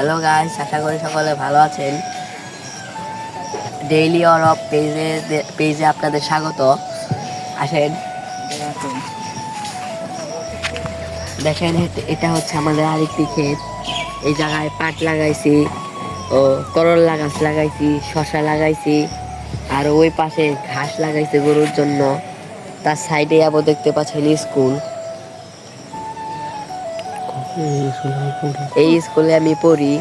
Hello guys, আশা করি সকলে ভালো আছেন। ডেইলি অর অফ পেজে আপনাদের স্বাগত। আসেন দেখেন, এটা হচ্ছে আমাদের আরেকটি ক্ষেত। এই জায়গায় পাট লাগাইছি ও করল্লা গাছ লাগাইছি, শশা লাগাইছি, আর ওই পাশে ঘাস লাগাইছি গরুর জন্য। তার সাইডে আবার দেখতে পাচ্ছেন স্কুল। এই স্কুলে আমি পড়ি।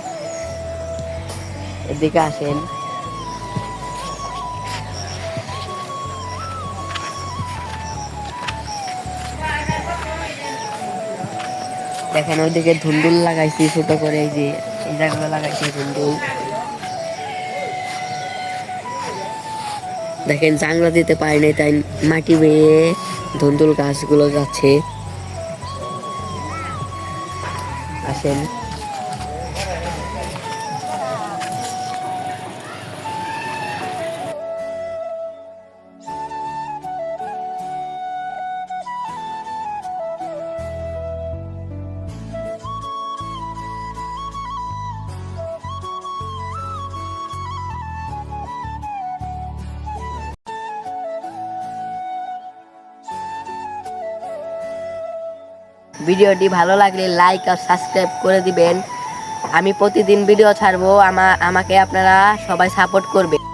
এদিকে আসেন। দেখেন ওইদিকে ধুন্দুল লাগাইছি ছোট করে, এই যে এই জায়গাগুলো লাগাইছি ধুন্দুল। দেখেন চাংলা দিতে পারি নাই, তাই মাটি বেয়ে ধুন্দুল গাছগুলো যাচ্ছে। আসেন ভিডিওটি ভালো লাগলে লাইক আর সাবস্ক্রাইব করে দিবেন। আমি প্রতিদিন ভিডিও ছাড়বো, আমাকে আপনারা সবাই সাপোর্ট করবেন।